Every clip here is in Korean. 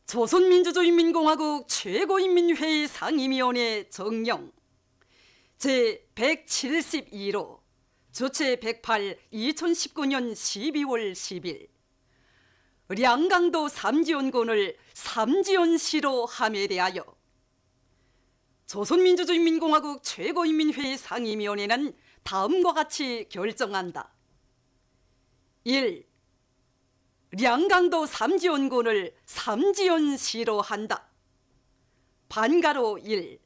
조선민주주의인민공화국 최고인민회의 상임위원회 정령 제172로 주체 108 2019년 12월 10일 량강도 삼지연군을 삼지연시로 함에 대하여 조선민주주의인민공화국 최고인민회의 상임위원회는 다음과 같이 결정한다. 1. 량강도 삼지연군을 삼지연시로 한다. 반가로 1.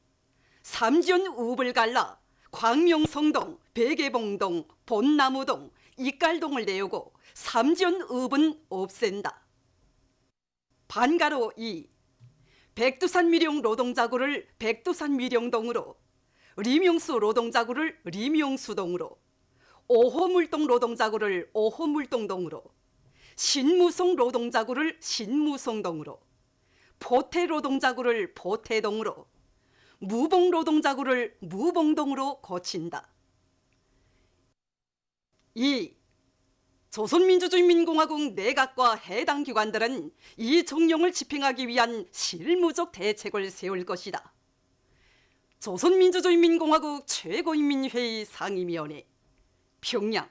삼지연 읍을 갈라 광명성동, 백예봉동, 본나무동, 이깔동을 내우고 삼지연 읍은 없앤다. 반가로 2. 백두산 미령 노동자구를 백두산 미령동으로, 리명수 노동자구를 리명수동으로, 오호물동 노동자구를 오호물동동으로, 신무송 노동자구를 신무송동으로, 포태 노동자구를 포태동으로, 무봉 노동자구를 무봉동으로 고친다. 2. 조선민주주의인민공화국 내각과 해당 기관들은 이 정령을 집행하기 위한 실무적 대책을 세울 것이다. 조선민주주의인민공화국 최고인민회의 상임위원회 평양.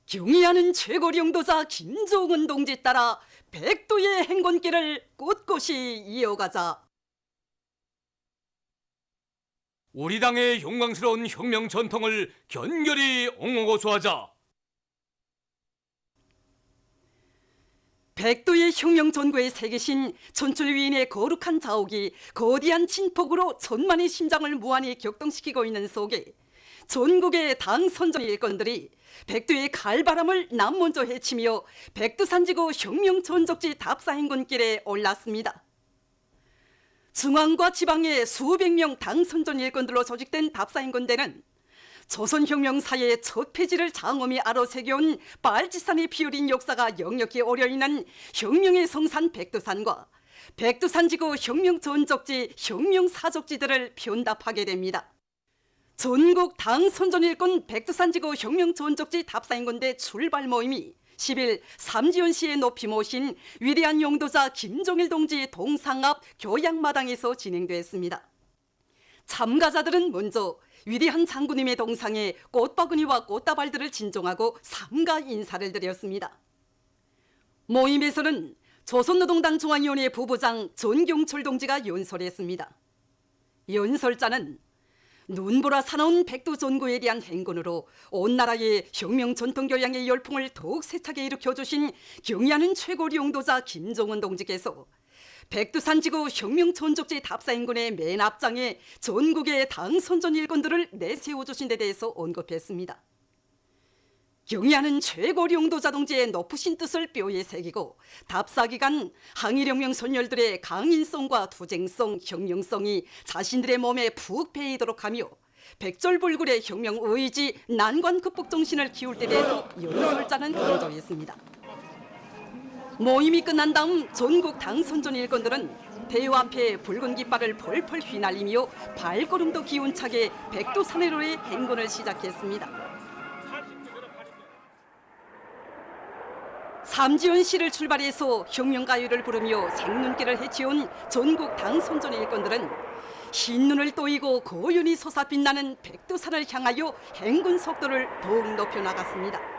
경의하는 최고령도자 김종은 동지 따라 백두의 행군길을 꿋꿋이 이어가자. 우리 당의 영광스러운 혁명 전통을 견결히 옹호고수하자. 백두의 혁명 전구에 새기신 천출위인의 거룩한 자옥이 거대한 진폭으로 천만의 심장을 무한히 격동시키고 있는 속에 전국의 당 선전 일꾼들이 백두의 갈바람을 남먼저 헤치며 백두산지구 혁명 전적지 답사행군길에 올랐습니다. 중앙과 지방의 수백 명 당 선전 일꾼들로 조직된 답사행군대는 조선혁명사의 첫 페이지를 장엄히 아로새겨온 빨치산의 피어린 역사가 역력히 오려있는 혁명의 성산 백두산과 백두산지구 혁명 전적지 혁명사적지들을 편답하게 됩니다. 전국 당 선전일꾼 백두산지구 혁명 전적지 답사행군대 출발 모임이 10일 삼지연시에 높이 모신 위대한 용도자 김종일 동지 동상 앞 교양마당에서 진행됐습니다. 참가자들은 먼저 위대한 장군님의 동상에 꽃바구니와 꽃다발들을 진종하고 삼가 인사를 드렸습니다. 모임에서는 조선노동당 중앙위원회 부부장 전경철 동지가 연설했습니다. 연설자는 눈보라 사나운 백두전구에 대한 행군으로 온 나라의 혁명 전통교양의 열풍을 더욱 세차게 일으켜주신 경의하는 최고 용도자 김종은 동지께서 백두산지구 혁명 전적지 답사행군의 맨 앞장에 전국의 당 선전 일꾼들을 내세워주신 데 대해서 언급했습니다. 경의하는 최고 용도자 동지의 높으신 뜻을 뼈에 새기고 답사기간 항일혁명 선열들의 강인성과 투쟁성, 혁명성이 자신들의 몸에 푹 배이도록 하며 백절불굴의 혁명 의지, 난관 극복 정신을 키울 때 대해서 연설자는 강조했습니다. 모임이 끝난 다음 전국 당 선전 일꾼들은 대회 앞에 붉은 깃발을 펄펄 휘날리며 발걸음도 기운차게 백두산해로의 행군을 시작했습니다. 삼지연시를 출발해서 혁명가요를 부르며 생눈길을 헤치온 전국 당 선전 일꾼들은 흰눈을 또이고 고연히 솟아빛나는 백두산을 향하여 행군 속도를 더욱 높여나갔습니다.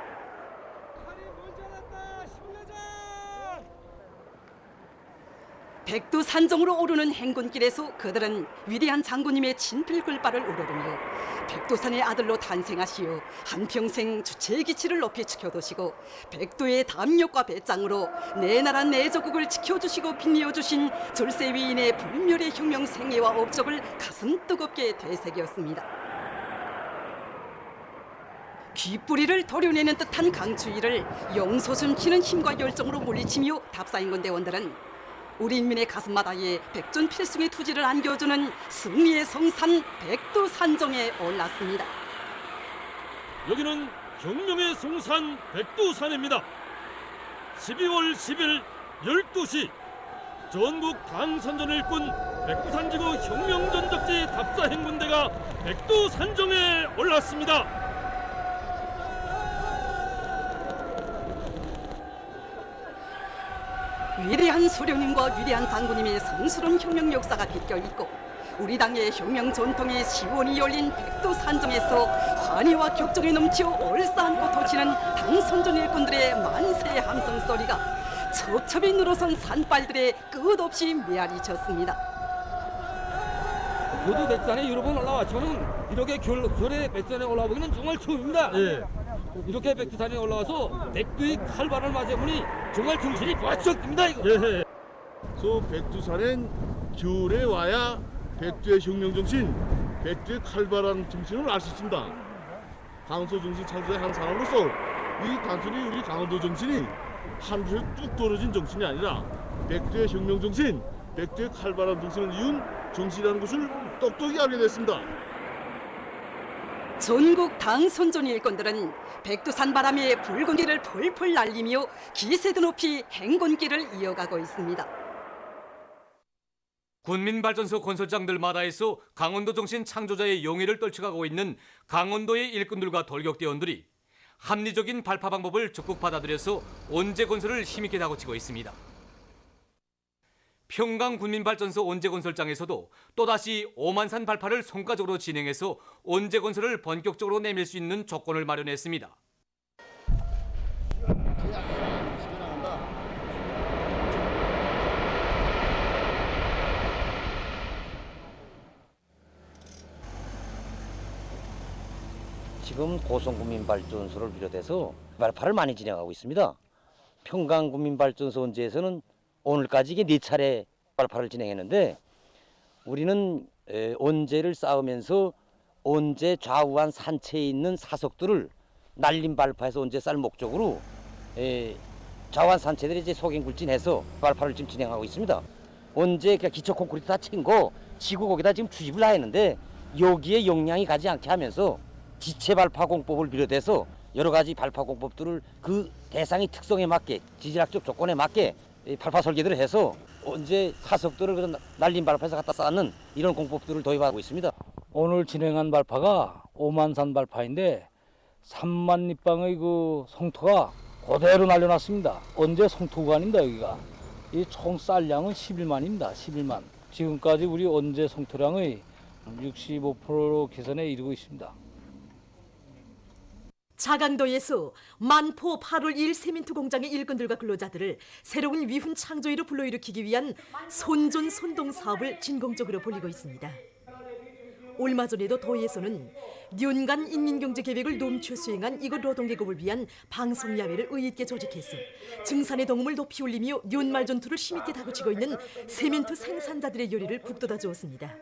백두산정으로 오르는 행군길에서 그들은 위대한 장군님의 친필글발을 우러르며 백두산의 아들로 탄생하시어 한평생 주체의 기치를 높이 지켜두시고 백두의 담력과 배짱으로 내 나라 내 조국을 지켜주시고 빛내어주신 절세위인의 불멸의 혁명 생애와 업적을 가슴 뜨겁게 되새겼습니다. 귓뿌리를 도려내는 듯한 강추위를 용솟음치는 힘과 열정으로 물리치며 답사행군 대원들은 우리 인민의 가슴마다에 백전필승의 투지를 안겨주는 승리의 성산 백두산정에 올랐습니다. 여기는 혁명의 성산 백두산입니다. 12월 10일 12시 전국 당선전일꾼 백두산지구 혁명전적지 답사행군대가 백두산정에 올랐습니다. 숱한 수령님과 위대한 장군님의 성스러운 혁명 역사가 빗겨 있고 우리 당의 혁명 전통의 시원이 열린 백두산정에서 환희와 격정이 넘쳐 얼싸안고 터치는 당 선전 일꾼들의 만세 함성 소리가 첩첩이 늘어선 산발들의 끝없이 메아리쳤습니다. 저도 백두산에 여러 번 올라왔지만 이렇게 겨울에 백두산에 올라오기는 정말 처음입니다. 예. 이렇게 백두산에 올라와서 백두의 칼바람을 맞아보니 정말 정신이 바짝 듭니다. 이거. 예. 소 백두산엔 겨울에 와야 백두의 혁명 정신, 백두의 칼바람 정신을 알 수 있습니다. 강서 정신 창조의 한 사람으로서 이 단순히 우리 강원도 정신이 하늘에서 뚝 떨어진 정신이 아니라 백두의 혁명 정신, 백두의 칼바람 정신을 이은 정신이라는 것을 똑똑히 알게 됐습니다. 전국 당 선전 일꾼들은 백두산 바람에 붉은 길을 펄펄 날리며 기세도 높이 행군길을 이어가고 있습니다. 군민발전소 건설장들마다에서 강원도 정신 창조자의 용의를 떨쳐가고 있는 강원도의 일꾼들과 돌격대원들이 합리적인 발파 방법을 적극 받아들여서 온재 건설을 힘있게 다그치고 있습니다. 평강 군민발전소 온재건설장에서도 또다시 오만산 발파를 성과적으로 진행해서 온재건설을 본격적으로 내밀 수 있는 조건을 마련했습니다. 지금 고성군민발전소를 비롯해서 발파를 많이 진행하고 있습니다. 평강군민발전소 온재에서는 오늘까지 이게 4차례 발파를 진행했는데 우리는 온재를 쌓으면서 온재 좌우한 산체에 있는 사석들을 날림 발파에서 온재 쌀 목적으로 좌우한 산체들이 이제 소갱굴진해서 발파를 지금 진행하고 있습니다. 온재 기초 콘크리트 다 친 거 지구 거기다 지금 주입을 다 했는데 여기에 용량이 가지 않게 하면서 지체 발파 공법을 비롯해서 여러 가지 발파 공법들을 그 대상의 특성에 맞게 지질학적 조건에 맞게 발파 설계들을 해서 언제 사석들을 그런 날림 발파에서 갖다 쌓는 이런 공법들을 도입하고 있습니다. 오늘 진행한 발파가 오만산 발파인데 3만 립방의 그 송토가 그대로 날려놨습니다. 언제 송토 구간입니다 여기가. 이 총 쌀량은 11만입니다. 11만. 지금까지 우리 언제 송토량의 65% 개선에 이르고 있습니다. 자강도에서 만포 8월 1 세민트 공장의 일꾼들과 근로자들을 새로운 위훈 창조일로 불러일으키기 위한 손존 손동 사업을 진공적으로 벌이고 있습니다. 얼마 전에도 도에서는 년간 인민경제 계획을 넘쳐 수행한 이곳 노동계급을 위한 방송야외를 의있게 조직해서 증산의 동음을 높이 올리며 연말 전투를 힘있게 다그치고 있는 세민트 생산자들의 요리를 북돋아 주었습니다.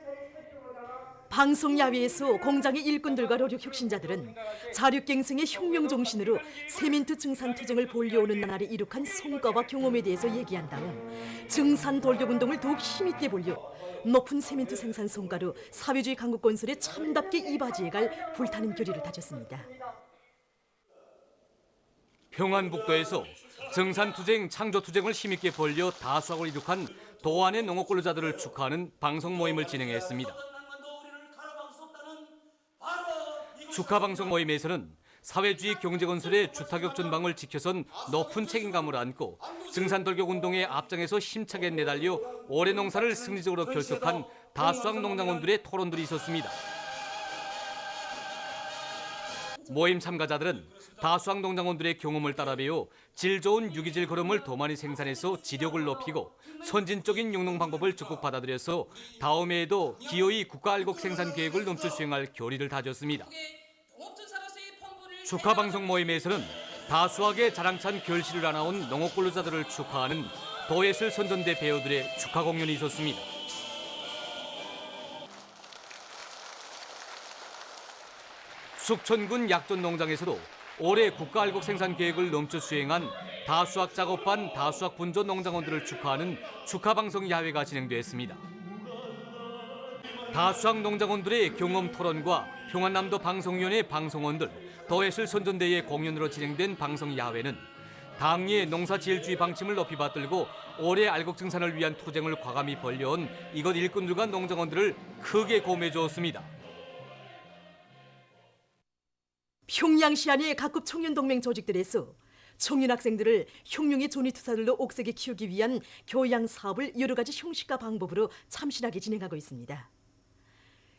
방송야외에서 공장의 일꾼들과 노력 혁신자들은 자력갱생의 혁명 정신으로 세민트 증산 투쟁을 벌려오는 나날에 이룩한 성과와 경험에 대해서 얘기한 다음 증산 돌격운동을 더욱 힘있게 벌려 높은 세민트 생산 성과로 사회주의 강국 건설에 참답게 이바지해갈 불타는 결의를 다졌습니다. 평안북도에서 증산투쟁, 창조투쟁을 힘있게 벌려 다수학을 이룩한 도안의 농업 근로자들을 축하하는 방송 모임을 진행했습니다. 축하 방송 모임에서는 사회주의 경제건설의 주타격 전방을 지켜선 높은 책임감을 안고 증산돌격운동의 앞장에서 힘차게 내달려 올해 농사를 승리적으로 결속한 다수학 농장원들의 토론들이 있었습니다. 모임 참가자들은 다수학 농장원들의 경험을 따라 배워 질 좋은 유기질 거름을 더 많이 생산해서 지력을 높이고 선진적인 용농 방법을 적극 받아들여서 다음 해에도 기어이 국가알곡 생산 계획을 넘쳐 수행할 결의를 다졌습니다. 축하 방송 모임에서는 다수학의 자랑찬 결실을 안아온 농업 근로자들을 축하하는 도예술 선전대 배우들의 축하 공연이 있었습니다. 숙천군 약전 농장에서도 올해 국가알곡 생산 계획을 넘쳐 수행한 다수학 작업반, 다수학 분조 농장원들을 축하하는 축하 방송 야외가 진행됐습니다. 다수학 농장원들의 경험 토론과 평안남도 방송위원회 방송원들, 도예술 선전대의 공연으로 진행된 방송 야외는 당리의 농사지을주의 방침을 높이 받들고 올해 알곡 증산을 위한 투쟁을 과감히 벌려온 이곳 일꾼들과 농장원들을 크게 고음해 주었습니다. 평양시 안의 각급 청년동맹 조직들에서 청년 학생들을 흉흉의 조니투사들로 옥색에 키우기 위한 교양 사업을 여러 가지 형식과 방법으로 참신하게 진행하고 있습니다.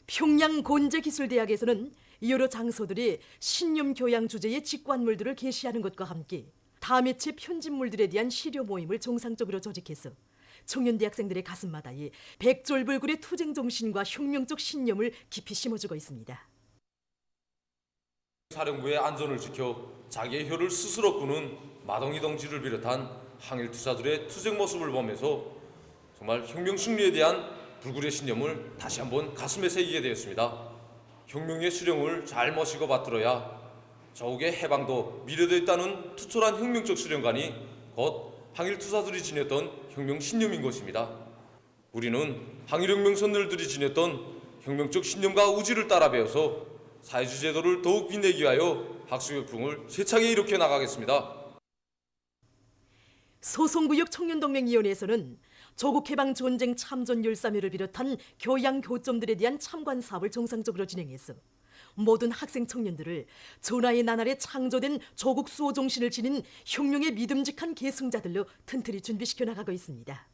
평양 곤제기술대학에서는 여러 장소들이 신념 교양 주제의 직관물들을 게시하는 것과 함께 다매체 편집물들에 대한 시료 모임을 정상적으로 조직해서 청년 대학생들의 가슴마다에 백졸불굴의 투쟁 정신과 혁명적 신념을 깊이 심어주고 있습니다. 사령부의 안전을 지켜 자기의 혀를 스스로 끄는 마동희 동지를 비롯한 항일 투사들의 투쟁 모습을 보면서 정말 혁명 승리에 대한 불굴의 신념을 다시 한번 가슴에 새기게 되었습니다. 혁명의 수령을 잘 모시고 받들어야 저국의 해방도 미래되어 있다는 투철한 혁명적 수령관이 곧 항일 투사들이 지녔던 혁명 신념인 것입니다. 우리는 항일혁명 선열들이 지녔던 혁명적 신념과 의지를 따라 배워서 사회주의 제도를 더욱 빛내기 위하여 학술혁풍을 세차게 일으켜 나가겠습니다. 소송구역 청년동맹위원회에서는 조국해방 전쟁 참전 열사묘를 비롯한 교양 교점들에 대한 참관 사업을 정상적으로 진행해서 모든 학생 청년들을 전하의 나날에 창조된 조국 수호 정신을 지닌 혁명의 믿음직한 계승자들로 튼튼히 준비시켜 나가고 있습니다.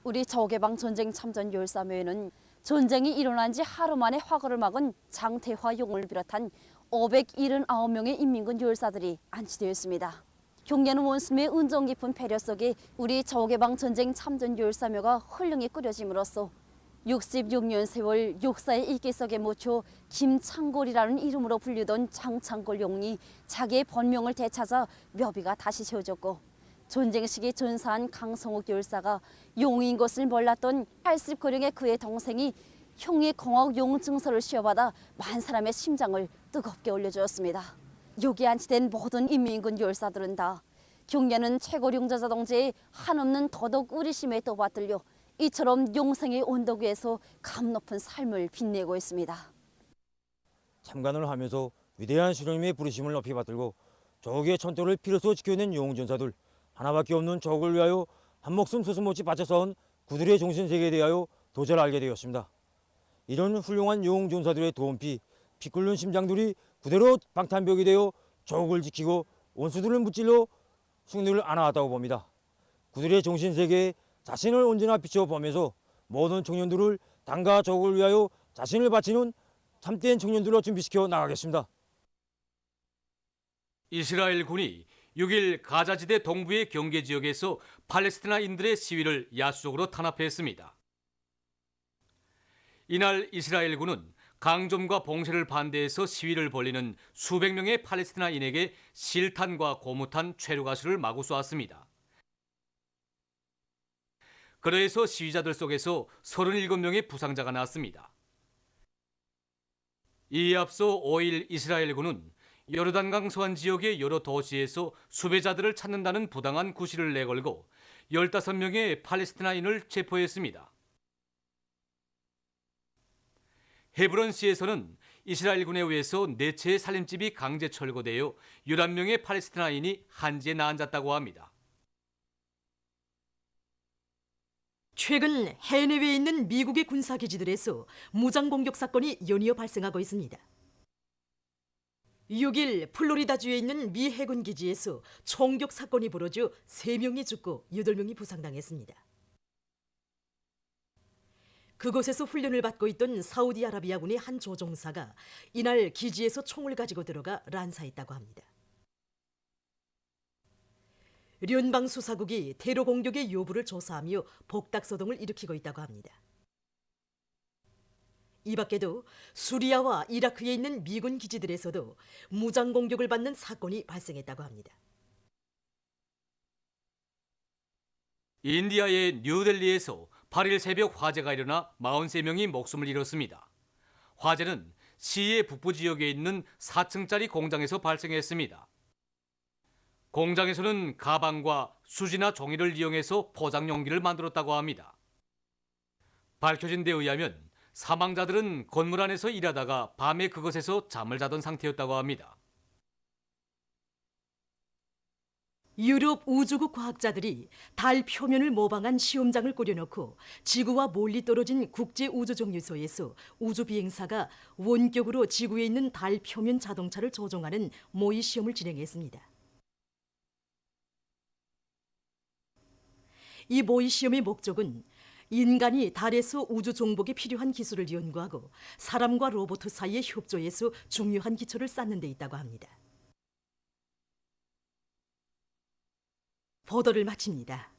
우리 조국해방 전쟁 참전 열사묘에는 전쟁이 일어난 지 하루 만에 화거를 막은 장태화 용을 비롯한 579명의 인민군 열사들이 안치되어 있습니다. 경례는 원수의 은정 깊은 배려 속에 우리 조국해방 전쟁 참전 열사묘가 훌륭히 꾸려짐으로써 66년 세월 역사의 일기 속에 묻혀 김창골이라는 이름으로 불리던 장창골 용이 자기의 본명을 되찾아 묘비가 다시 세워졌고 전쟁 시기 전사한 강성욱 열사가 용인 것을 몰랐던 80고령의 그의 동생이 형의 공학 용 증서를 씌워받아 만 사람의 심장을 뜨겁게 올려주었습니다. 여기 안치된 모든 인민군 열사들은 다 경례는 최고 용자자 동지의 한없는 도덕 의리심에 떠받들려 이처럼 용생의 언덕 위에서 감 높은 삶을 빛내고 있습니다. 참관을 하면서 위대한 수령님의 부르심을 높이 받들고 조국의 천도를 피로써 지켜낸 용전사들, 하나밖에 없는 조국을 위하여 한 목숨 소승없이 바쳐 싸운 그들의 정신세계에 대하여 더 잘 알게 되었습니다. 이런 훌륭한 용전사들의 도움피, 피 끓는 심장들이 그대로 방탄벽이 되어 조국을 지키고 원수들을 무찔러 승리를 안아왔다고 봅니다. 그들의 정신세계에 자신을 언제나 비춰보면서 모든 청년들을 당과 조국을 위하여 자신을 바치는 참된 청년들로 준비시켜 나가겠습니다. 이스라엘군이 6일 가자지대 동부의 경계 지역에서 팔레스티나인들의 시위를 야수적으로 탄압했습니다. 이날 이스라엘군은 강점과 봉쇄를 반대해서 시위를 벌이는 수백 명의 팔레스티나인에게 실탄과 고무탄, 최루가스를 마구 쏘았습니다. 그러해서 시위자들 속에서 37명의 부상자가 났습니다. 이에 앞서 5일 이스라엘군은 요르단강 서안 지역의 여러 도시에서 수배자들을 찾는다는 부당한 구실을 내걸고 15명의 팔레스티나인을 체포했습니다. 헤브론시에서는 이스라엘군에 의해서 4채의 살림집이 강제 철거되어 11명의 팔레스티나인이 한지에 나앉았다고 합니다. 최근 해내외에 있는 미국의 군사기지들에서 무장공격 사건이 연이어 발생하고 있습니다. 6일 플로리다주에 있는 미 해군 기지에서 총격 사건이 벌어져 3명이 죽고 8명이 부상당했습니다. 그곳에서 훈련을 받고 있던 사우디아라비아군의 한 조종사가 이날 기지에서 총을 가지고 들어가 난사했다고 합니다.聯邦수사국이 테러 공격의 여부를 조사하며 복닥서동을 일으키고 있다고 합니다. 이 밖에도 수리아와 이라크에 있는 미군 기지들에서도 무장 공격을 받는 사건이 발생했다고 합니다. 인디아의 뉴델리에서 8일 새벽 화재가 일어나 43명이 목숨을 잃었습니다. 화재는 시의 북부 지역에 있는 4층짜리 공장에서 발생했습니다. 공장에서는 가방과 수지나 종이를 이용해서 포장 용기를 만들었다고 합니다. 밝혀진 데 의하면 사망자들은 건물 안에서 일하다가 밤에 그것에서 잠을 자던 상태였다고 합니다. 유럽 우주국 과학자들이 달 표면을 모방한 시험장을 꾸려놓고 지구와 멀리 떨어진 국제우주정류소에서 우주비행사가 원격으로 지구에 있는 달 표면 자동차를 조종하는 모의 시험을 진행했습니다. 이 모의 시험의 목적은 인간이 달에서 우주 정복에 필요한 기술을 연구하고 사람과 로봇 사이의 협조에서 중요한 기초를 쌓는 데 있다고 합니다. 보도를 마칩니다.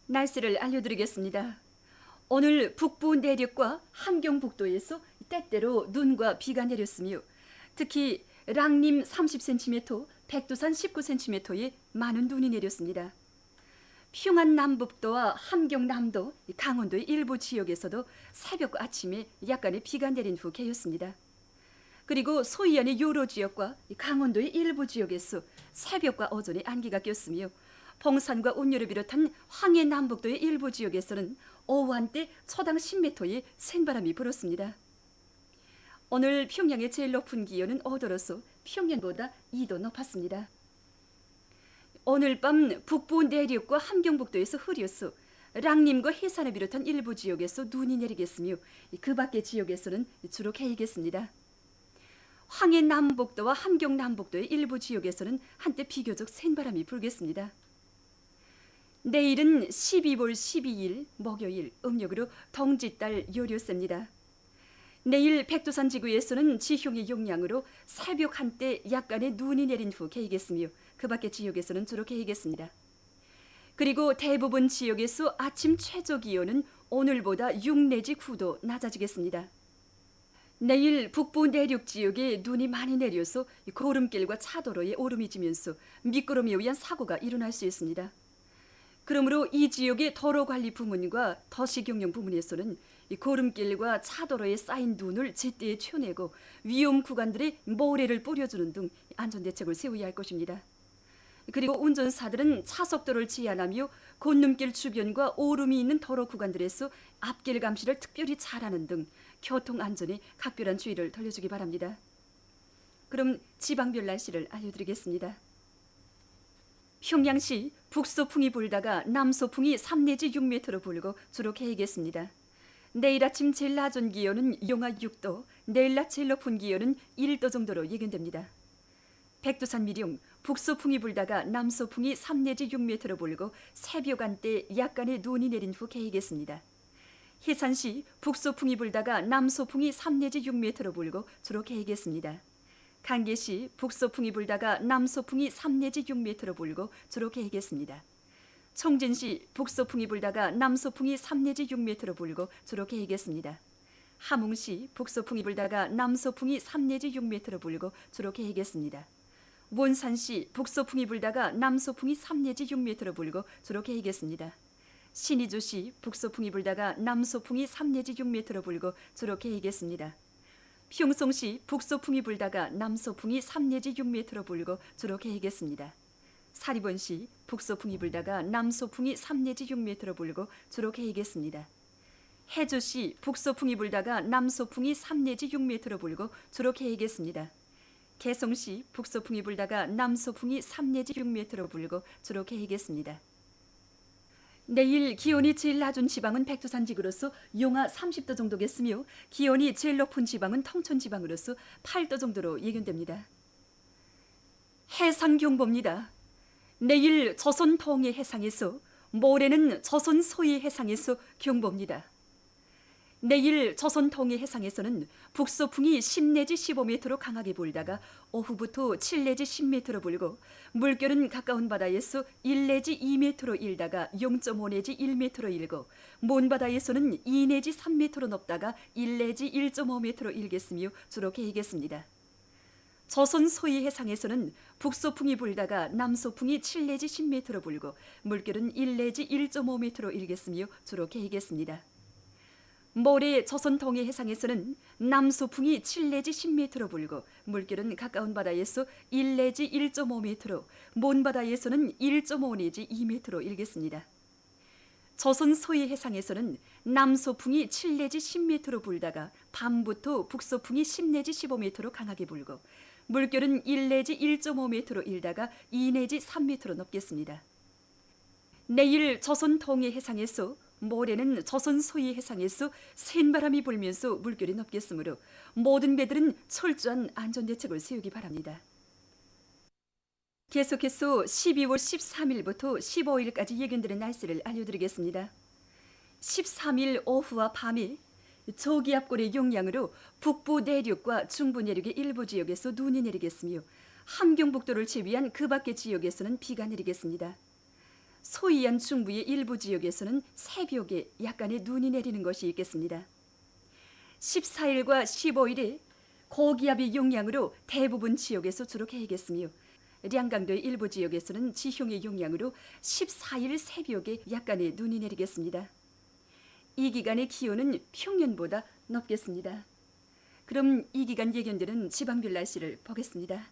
날씨를 알려드리겠습니다. 오늘 북부 내륙과 함경북도에서 때때로 눈과 비가 내렸으며 특히 랑림 30cm, 백두산 19cm의 많은 눈이 내렸습니다. 평안 남북도와 함경남도, 강원도의 일부 지역에서도 새벽과 아침에 약간의 비가 내린 후 개였습니다. 그리고 소이안의 요로 지역과 강원도의 일부 지역에서 새벽과 오전에 안개가 꼈으며 봉산과 운유를 비롯한 황해 남북도의 일부 지역에서는 오후 한때 초당 10m의 센바람이 불었습니다. 오늘 평양의 제일 높은 기온은 5도로서 평년보다 2도 높았습니다. 오늘 밤 북부 내륙과 함경북도에서 흐렸어 랑림과 해산을 비롯한 일부 지역에서 눈이 내리겠으며 그 밖의 지역에서는 주로 개이겠습니다. 황해 남북도와 함경 남북도의 일부 지역에서는 한때 비교적 센바람이 불겠습니다. 내일은 12월 12일 목요일 음력으로 동짓달 요료세입니다. 내일 백두산 지구에서는 지형의 영향으로 새벽 한때 약간의 눈이 내린 후 개이겠으며 그 밖의 지역에서는 주로 개이겠습니다. 그리고 대부분 지역에서 아침 최저 기온은 오늘보다 6 내지 9도 낮아지겠습니다. 내일 북부 내륙 지역에 눈이 많이 내려서 고름길과 차도로에 오름이 지면서 미끄럼에 의한 사고가 일어날 수 있습니다. 그러므로 이 지역의 도로관리 부문과 도시경영 부문에서는 고름길과 차도로에 쌓인 눈을 제때에 쳐내고 위험 구간들에 모래를 뿌려주는 등 안전대책을 세워야 할 것입니다. 그리고 운전사들은 차속도를 제한하며 곤눈길 주변과 오름이 있는 도로 구간들에서 앞길 감시를 특별히 잘하는 등 교통안전에 각별한 주의를 돌려주기 바랍니다. 그럼 지방별 날씨를 알려드리겠습니다. 평양시 북소풍이 불다가 남소풍이 3 내지 6m로 불고 주로 개이겠습니다. 내일 아침 제일 낮은 기온은 영하 6도, 내일 낮 제일 높은 기온은 1도 정도로 예견됩니다. 백두산 미령 북소풍이 불다가 남소풍이 3 내지 6m로 불고 새벽 한때 약간의 눈이 내린 후 개이겠습니다. 해산시 북소풍이 불다가 남소풍이 3 내지 6m로 불고 주로 개이겠습니다. 강계시 북소풍이 불다가 남소풍이 3 내지 6m로 불고 주로 개이겠습니다. 청진시 북소풍이 불다가 남소풍이 3 내지 6m로 불고 주로 개이겠습니다. 함흥시 북소풍이 불다가 남소풍이 3 내지 6m로 불고 주로 개이겠습니다. 몬산시 북소풍이 불다가 남소풍이 3 내지 6m로 불고 주로 개이겠습니다. 신의주시 북소풍이 불다가 남소풍이 3 내지 6m로 불고 주로 개이겠습니다. 평성시 북소풍이 불다가 남소풍이 3 내지 6m로 불고 주로 개이겠습니다. 사리본시 북소풍이 불다가 남소풍이 3 내지 6m로 불고 주로 개이겠습니다. 해주시 북소풍이 불다가 남소풍이 3 내지 6m로 불고 주로 개이겠습니다. 개성시 북소풍이 불다가 남소풍이 3 내지 6m로 불고 주로 개이겠습니다. 내일 기온이 제일 낮은 지방은 백두산 지구로서 영하 30도 정도겠으며 기온이 제일 높은 지방은 통천 지방으로서 8도 정도로 예견됩니다. 해상경보입니다. 내일 조선 동해 해상에서, 모레는 조선 서해 해상에서 경보입니다. 내일 조선 동해 해상에서는 북소풍이 10 내지 15m로 강하게 불다가 오후부터 7 내지 10m로 불고 물결은 가까운 바다에서 1 내지 2m로 일다가 0.5 내지 1m로 일고 먼 바다에서는 2 내지 3m로 높다가 1 내지 1.5m로 일겠으며 주로 개이겠습니다. 조선 서해 해상에서는 북소풍이 불다가 남소풍이 7 내지 10m로 불고 물결은 1 내지 1.5m로 일겠으며 주로 개이겠습니다. 모레 조선 동해 해상에서는 남소풍이 7 내지 10m로 불고 물결은 가까운 바다에서 1 내지 1.5m로, 먼 바다에서는 1.5 내지 2m로 일겠습니다. 조선 서해 해상에서는 남소풍이 7 내지 10m로 불다가 밤부터 북소풍이 10 내지 15m로 강하게 불고 물결은 1 내지 1.5m로 일다가 2 내지 3m로 넘겠습니다. 내일 조선 동해 해상에서, 모레는 조선 서해 해상에서 센바람이 불면서 물결이 높겠으므로 모든 배들은 철저한 안전대책을 세우기 바랍니다. 계속해서 12월 13일부터 15일까지 예견되는 날씨를 알려드리겠습니다. 13일 오후와 밤에 저기압골의 영향으로 북부 내륙과 중부 내륙의 일부 지역에서 눈이 내리겠으며 함경북도를 제외한 그 밖의 지역에서는 비가 내리겠습니다. 소이안 중부의 일부 지역에서는 새벽에 약간의 눈이 내리는 것이 있겠습니다. 14일과 15일에 고기압의 영향으로 대부분 지역에서 주로 개겠으며 량강도의 일부 지역에서는 지형의 영향으로 14일 새벽에 약간의 눈이 내리겠습니다. 이 기간의 기온은 평년보다 높겠습니다. 그럼 이 기간 예견되는 지방별 날씨를 보겠습니다.